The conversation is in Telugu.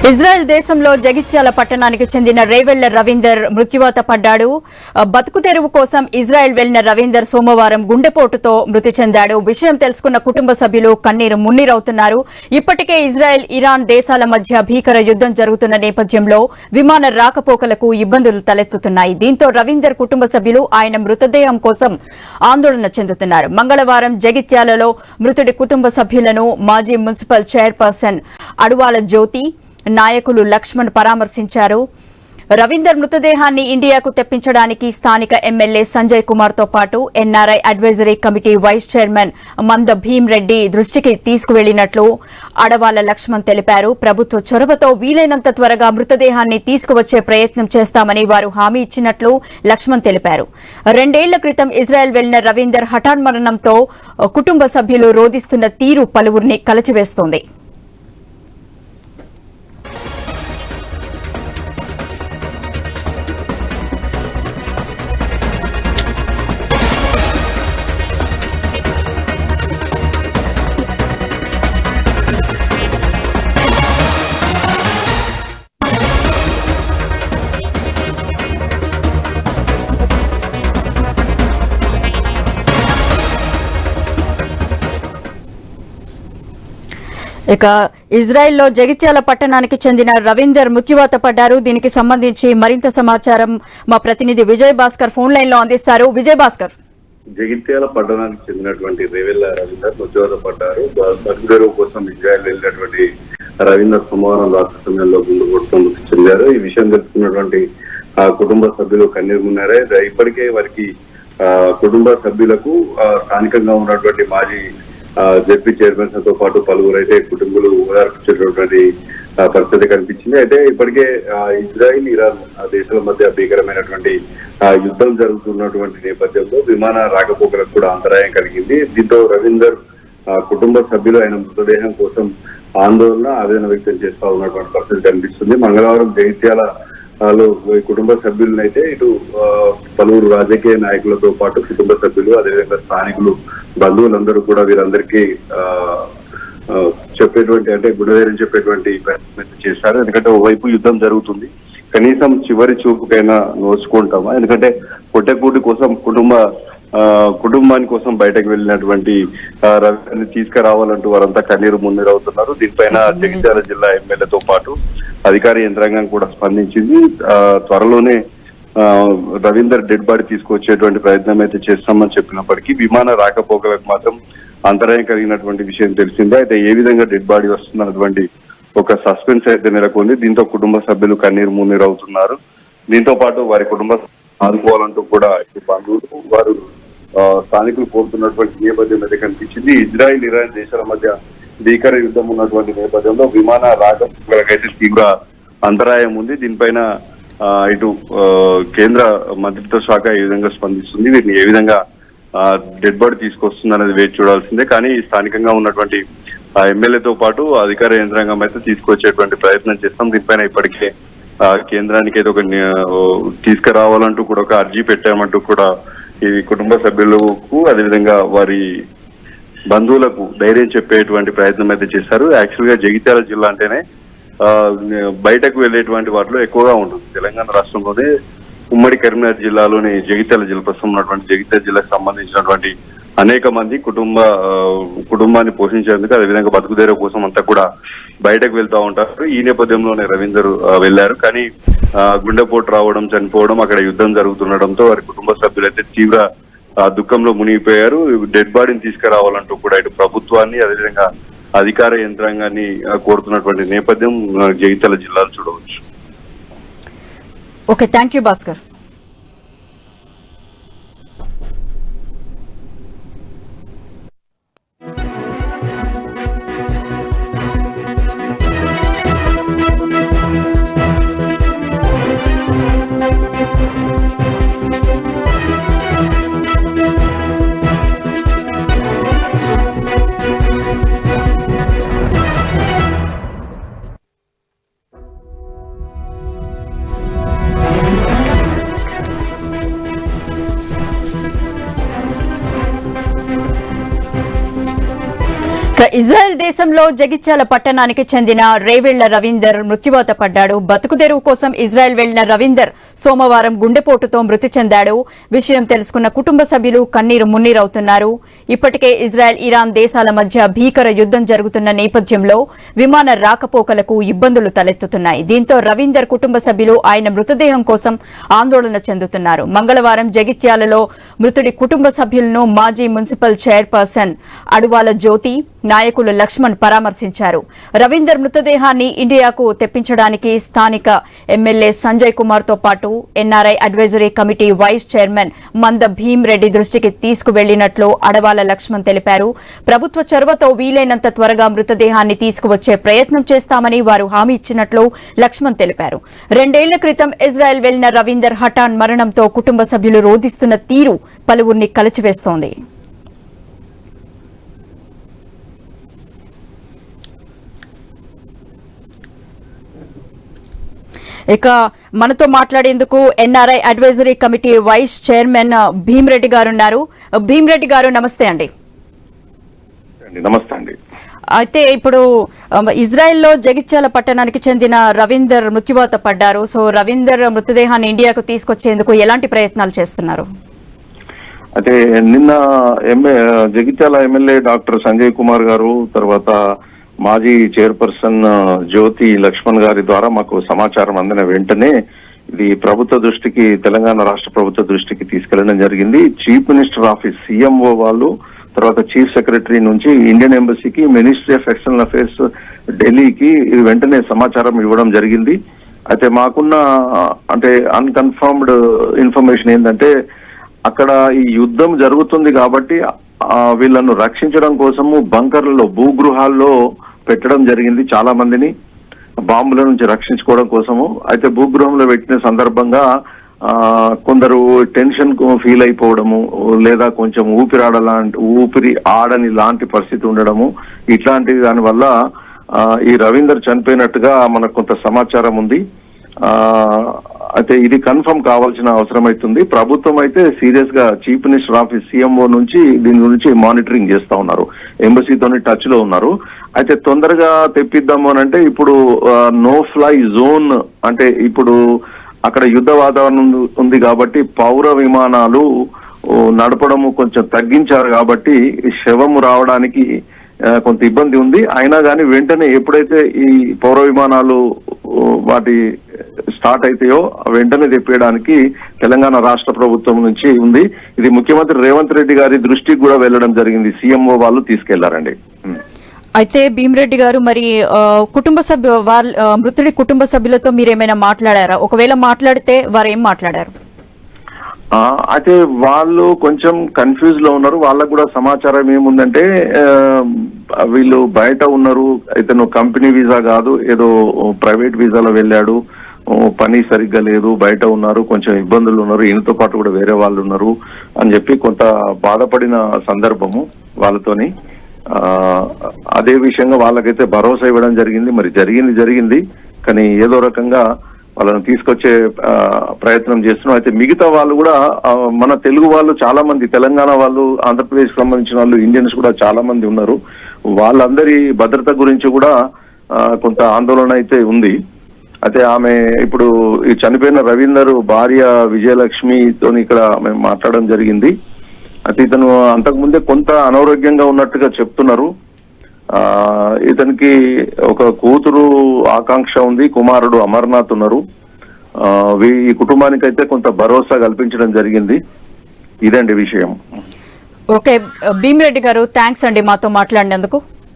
ఇజ్రాయెల్ దేశంలో జగిత్యాల పట్టణానికి చెందిన రేవెళ్ల రవీందర్ మృత్యువాత పడ్డాడు. బతుకు తెరువు కోసం ఇజ్రాయెల్ వెళ్లిన రవీందర్ సోమవారం గుండెపోటుతో మృతి చెందాడు. విషయం తెలుసుకున్న కుటుంబ సభ్యులు కన్నీరు మున్నీరవుతున్నారు. ఇప్పటికే ఇజ్రాయెల్, ఇరాన్ దేశాల మధ్య భీకర యుద్దం జరుగుతున్న నేపథ్యంలో విమాన రాకపోకలకు ఇబ్బందులు తలెత్తుతున్నాయి. దీంతో రవీందర్ కుటుంబ సభ్యులు ఆయన మృతదేహం కోసం ఆందోళన చెందుతున్నారు. మంగళవారం జగిత్యాలలో మృతుడి కుటుంబ సభ్యులను మాజీ మున్సిపల్ చైర్పర్సన్ అడువాల జ్యోతి, నాయకులు లక్ష్మణ్ పరామర్శించారు. రవీందర్ మృతదేహాన్ని ఇండియాకు తెప్పించడానికి స్థానిక ఎమ్మెల్యే సంజయ్ కుమార్ తో పాటు NRI advisory committee vice chairman Manda Bhimreddy దృష్టికి తీసుకువెళ్లినట్లు అడవాల లక్ష్మణ్ తెలిపారు. ప్రభుత్వ చొరవతో వీలైనంత త్వరగా మృతదేహాన్ని తీసుకువచ్చే ప్రయత్నం చేస్తామని వారు హామీ ఇచ్చినట్లు లక్ష్మణ్ తెలిపారు. 2 ఏళ్ల క్రితం ఇజ్రాయెల్ వెళ్లిన రవీందర్ హఠాన్మరణంతో కుటుంబ సభ్యులు రోదిస్తున్న తీరు పలువురిని కలచివేస్తోంది. ఇక ఇజ్రాయెల్లో జగిత్యాల పట్టణానికి చెందిన రవీందర్ మృత్యువాత పడ్డారు. దీనికి సంబంధించి మరింత సమాచారం మా ప్రతినిధి విజయ్ భాస్కర్ ఫోన్ లైన్ లో అందిస్తారు. విజయ్ భాస్కర్, జగిత్యాల పట్టణానికి చెందినటువంటి రేవెళ్ల రవీందర్ మృత్యువాత పడ్డారు. బతుకు కోసం ఇజ్రాయెల్ వెళ్ళినటువంటి రవీందర్ సోమవారం రాత్రి సమయంలో గుండెపోటుతో మృతి చెందారు. ఈ విషయం తెలుసుకున్నటువంటి కుటుంబ సభ్యులు కన్నీరు మున్నారే. ఇప్పటికే వారికి కుటుంబ సభ్యులకు స్థానికంగా ఉన్నటువంటి మాజీ జెడ్పీ చైర్మన్స్ తో పాటు పలువురు అయితే కుటుంబాలు ఓదార్పించేటటువంటి పరిస్థితి కనిపించింది. అయితే ఇప్పటికే ఇజ్రాయిల్, ఇరాన్ దేశాల మధ్య భీకరమైనటువంటి యుద్ధం జరుగుతున్నటువంటి నేపథ్యంలో విమాన రాకపోకలకు కూడా అంతరాయం కలిగింది. దీంతో రవీందర్ కుటుంబ సభ్యులు ఆయన మృతదేహం కోసం ఆవేదన వ్యక్తం చేస్తా ఉన్నటువంటి పరిస్థితి కనిపిస్తుంది. మంగళవారం జగిత్యాల కుటుంబ సభ్యులను అయితే ఇటు పలువురు రాజకీయ నాయకులతో పాటు కుటుంబ సభ్యులు, అదేవిధంగా స్థానికులు, బంధువులందరూ కూడా వీరందరికీ చెప్పేటువంటి అంటే గుణధైర్యం చెప్పేటువంటి ప్రయత్నం చేశారు. ఎందుకంటే ఓవైపు యుద్ధం జరుగుతుంది, కనీసం చివరి చూపుకైనా నోచుకుంటామా, ఎందుకంటే పొట్టెకూటి కోసం కుటుంబాని కోసం బయటకు వెళ్ళినటువంటి రవిని తీసుకురావాలంటూ వారంతా కన్నీరు మున్నీరవుతున్నారు. దీనిపైన జగిత్యాల జిల్లా ఎమ్మెల్యేతో పాటు అధికార యంత్రాంగం కూడా స్పందించింది. త్వరలోనే రవీందర్ డెడ్ బాడీ తీసుకొచ్చేటువంటి ప్రయత్నం అయితే చేస్తామని చెప్పినప్పటికీ విమాన రాకపోకలకు మాత్రం అంతరాయం కలిగినటువంటి విషయం తెలిసిందే. అయితే ఏ విధంగా డెడ్ బాడీ వస్తుందన్నటువంటి ఒక సస్పెన్స్ అయితే నెలకొంది. దీంతో కుటుంబ సభ్యులు కన్నీరు మున్నీరవుతున్నారు. దీంతో పాటు వారి కుటుంబ ఆదుకోవాలంటూ కూడా బంధువులు, వారు స్థానికులు కోరుతున్నటువంటి నేపథ్యం అయితే కనిపించింది. ఇజ్రాయిల్, ఇరాన్ దేశాల మధ్య భీకర యుద్ధం ఉన్నటువంటి నేపథ్యంలో విమాన రాకపోకలకైతే తీవ్ర అంతరాయం ఉంది. దీనిపైన ఇటు కేంద్ర మంత్రిత్వ శాఖ ఏ విధంగా స్పందిస్తుంది, వీటిని ఏ విధంగా డెడ్ బాడీ తీసుకొస్తుంది అనేది వేచి చూడాల్సిందే. కానీ స్థానికంగా ఉన్నటువంటి ఎమ్మెల్యేతో పాటు అధికార యంత్రాంగం అయితే తీసుకొచ్చేటువంటి ప్రయత్నం చేస్తాం. దీనిపైన ఇప్పటికే కేంద్రానికి ఏదో ఒక తీసుకురావాలంటూ కూడా ఒక అర్జీ పెట్టామంటూ కూడా ఈ కుటుంబ సభ్యులకు, అదేవిధంగా వారి బంధువులకు ధైర్యం చెప్పేటువంటి ప్రయత్నం అయితే చేశారు. యాక్చువల్ గా జగిత్యాల జిల్లా అంటేనే బయటకు వెళ్లేటువంటి వాటిలో ఎక్కువగా ఉంటుంది. తెలంగాణ రాష్ట్రంలోనే ఉమ్మడి కరీంనగర్ జిల్లాలోని జగిత్యాల జిల్లా ప్రస్తుతం ఉన్నటువంటి జగిత్యాల జిల్లాకు సంబంధించినటువంటి అనేక మంది కుటుంబాన్ని పోషించేందుకు, అదేవిధంగా బతుకుదేర కోసం అంతా కూడా బయటకు వెళ్తా ఉంటారు. ఈ నేపథ్యంలోనే రవీందర్ వెళ్లారు. కానీ గుండెపోటు రావడం, చనిపోవడం, అక్కడ యుద్ధం జరుగుతుండడంతో వారి కుటుంబ సభ్యులైతే తీవ్ర దుఃఖంలో మునిగిపోయారు. డెడ్ బాడీని తీసుకురావాలంటూ కూడా ఇటు ప్రభుత్వాన్ని, అదేవిధంగా అధికార యంత్రాంగాన్ని కోరుతున్నటువంటి నేపథ్యం జగిత్యాల జిల్లాలో చూడవచ్చు. Okay, thank you Bhaskar. Israel దేశంలో జగిత్యాల పట్టణానికి చెందిన రేవెళ్ల రవీందర్ మృత్యువాత పడ్డాడు. బతుకు తెరువు కోసం ఇజ్రాయెల్ వెళ్లిన రవీందర్ సోమవారం గుండెపోటుతో మృతి చెందాడు. విషయం తెలుసుకున్న కుటుంబ సభ్యులు కన్నీరు మున్నీరవుతున్నారు. ఇప్పటికే ఇజ్రాయెల్ ఇరాన్ దేశాల మధ్య భీకర యుద్దం జరుగుతున్న నేపథ్యంలో విమాన రాకపోకలకు ఇబ్బందులు తలెత్తుతున్నాయి. దీంతో రవీందర్ కుటుంబ సభ్యులు ఆయన మృతదేహం కోసం ఆందోళన చెందుతున్నారు. మంగళవారం జగిత్యాలలో మృతుడి కుటుంబ సభ్యులను మాజీ మున్సిపల్ చైర్పర్సన్ అడువాల జ్యోతి, నాయకులు లక్ష్మణ్ పరామర్శించారు. రవీందర్ మృతదేహాన్ని ఇండియాకు తెప్పించడానికి స్థానిక ఎమ్మెల్యే సంజయ్ కుమార్ తో పాటు NRI advisory committee vice chairman Manda Bhim Reddy దృష్టికి తీసుకువెళ్లినట్లు అడవాల లక్ష్మణ్ తెలిపారు. ప్రభుత్వ చొరవతో వీలైనంత త్వరగా మృతదేహాన్ని తీసుకువచ్చే ప్రయత్నం చేస్తామని వారు హామీ ఇచ్చినట్లు లక్ష్మణ్ తెలిపారు. 2 ఏళ్ల క్రితం ఇజ్రాయెల్ వెళ్లిన రవీందర్ హఠాన్ మరణంతో కుటుంబ సభ్యులు రోధిస్తున్న తీరు పలువురిని కలిచివేస్తోంది. ఇక మనతో మాట్లాడేందుకు NRI advisory committee vice chairman Bhimreddy గారు ఉన్నారు. భీమ్రెడ్డి గారు నమస్తే అండి. నమస్తే అండి. అయితే ఇప్పుడు ఇజ్రాయెల్లో జగిత్యాల పట్టణానికి చెందిన రవీందర్ మృత్యువాత పడ్డారు. సో రవీందర్ మృతదేహాన్ని ఇండియాకు తీసుకొచ్చేందుకు ఎలాంటి ప్రయత్నాలు చేస్తున్నారు? అయితే నిన్న జగిత్యాల ఎమ్మెల్యే డాక్టర్ సంజయ్ కుమార్ గారు, తర్వాత మాజీ చైర్పర్సన్ జ్యోతి లక్ష్మణ్ గారి ద్వారా మాకు సమాచారం అందిన వెంటనే ఇది ప్రభుత్వ దృష్టికి, తెలంగాణ రాష్ట్ర ప్రభుత్వ దృష్టికి తీసుకెళ్లడం జరిగింది. చీఫ్ మినిస్టర్ ఆఫీస్ CMO వాళ్ళు, తర్వాత చీఫ్ సెక్రటరీ నుంచి ఇండియన్ ఎంబసీకి, మినిస్ట్రీ ఆఫ్ ఎక్స్టర్నల్ అఫైర్స్ ఢిల్లీకి ఇది వెంటనే సమాచారం ఇవ్వడం జరిగింది. అయితే మాకున్న అంటే అన్కన్ఫర్మ్డ్ ఇన్ఫర్మేషన్ ఏంటంటే అక్కడ ఈ యుద్ధం జరుగుతుంది కాబట్టి వీళ్ళను రక్షించడం కోసము బంకర్లలో, భూగృహాల్లో పెట్టడం జరిగింది. చాలా మందిని బాంబుల నుంచి రక్షించుకోవడం కోసము. అయితే భూగృహంలో పెట్టిన సందర్భంగా కొందరు టెన్షన్ ఫీల్ అయిపోవడము, లేదా కొంచెం ఊపిరి ఆడని లాంటి పరిస్థితి ఉండడము, ఇట్లాంటి దాని వల్ల ఈ రవీందర్ చనిపోయినట్టుగా మనకు కొంత సమాచారం ఉంది. అయితే ఇది కన్ఫర్మ్ కావాల్సిన అవసరం అవుతుంది. ప్రభుత్వం అయితే సీరియస్ గా చీఫ్ మినిస్టర్ ఆఫీస్ CMO నుంచి దీని గురించి మానిటరింగ్ చేస్తా ఉన్నారు, ఎంబసీతోని టచ్ లో ఉన్నారు. అయితే తొందరగా తెప్పిద్దాము అని అంటే ఇప్పుడు నో ఫ్లై జోన్, అంటే ఇప్పుడు అక్కడ యుద్ధ వాతావరణం ఉంది కాబట్టి పౌర విమానాలు నడపడము కొంచెం తగ్గించారు కాబట్టి శవము రావడానికి కొంత ఇబ్బంది ఉంది. అయినా కానీ వెంటనే ఎప్పుడైతే ఈ పౌర విమానాలు వాటి స్టార్ట్ అయితాయో వెంటనే తెప్పేయడానికి తెలంగాణ రాష్ట్ర ప్రభుత్వం నుంచి ఉంది. ఇది ముఖ్యమంత్రి రేవంత్ రెడ్డి గారి దృష్టికి కూడా వెళ్లడం జరిగింది. CMO వాళ్ళు తీసుకెళ్లారండి. అయితే భీమ్రెడ్డి గారు, మరి మృతుడి కుటుంబ సభ్యులతో మీరేమైనా మాట్లాడారా? ఒకవేళ మాట్లాడితే వారు ఏం మాట్లాడారు? అయితే వాళ్ళు కొంచెం కన్ఫ్యూజ్ లో ఉన్నారు. వాళ్ళకు కూడా సమాచారం ఏముందంటే వీళ్ళు బయట ఉన్నారు, ఇతను కంపెనీ వీసా కాదు, ఏదో ప్రైవేట్ వీసాలో వెళ్ళాడు, పని సరిగ్గా లేదు, బయట ఉన్నారు, కొంచెం ఇబ్బందులు ఉన్నారు, ఈయనతో పాటు కూడా వేరే వాళ్ళు ఉన్నారు అని చెప్పి కొంత బాధపడిన సందర్భము వాళ్ళతోని. అదే విషయంగా వాళ్ళకైతే భరోసా ఇవ్వడం జరిగింది. మరి జరిగింది కానీ ఏదో రకంగా వాళ్ళని తీసుకొచ్చే ప్రయత్నం చేస్తున్నాం. అయితే మిగతా వాళ్ళు కూడా మన తెలుగు వాళ్ళు చాలా మంది, తెలంగాణ వాళ్ళు, ఆంధ్రప్రదేశ్ కి సంబంధించిన వాళ్ళు, ఇండియన్స్ కూడా చాలా మంది ఉన్నారు. వాళ్ళందరి భద్రత గురించి కూడా కొంత ఆందోళన అయితే ఉంది. అయితే ఆమె ఇప్పుడు ఈ చనిపోయిన రవీందర్ భార్య విజయలక్ష్మితో ఇక్కడ మేము మాట్లాడడం జరిగింది. అయితే ఇతను అంతకుముందే కొంత అనారోగ్యంగా ఉన్నట్టుగా చెప్తున్నారు. ఇతనికి ఒక కూతురు ఆకాంక్ష ఉంది, కుమారుడు అమర్నాథ్ ఉన్నారు. ఈ కుటుంబానికి అయితే కొంత భరోసా కల్పించడం జరిగింది. ఇదండి విషయం. ఓకే భీమ్రెడ్డి గారు, థ్యాంక్స్ అండి మాతో మాట్లాడినందుకు.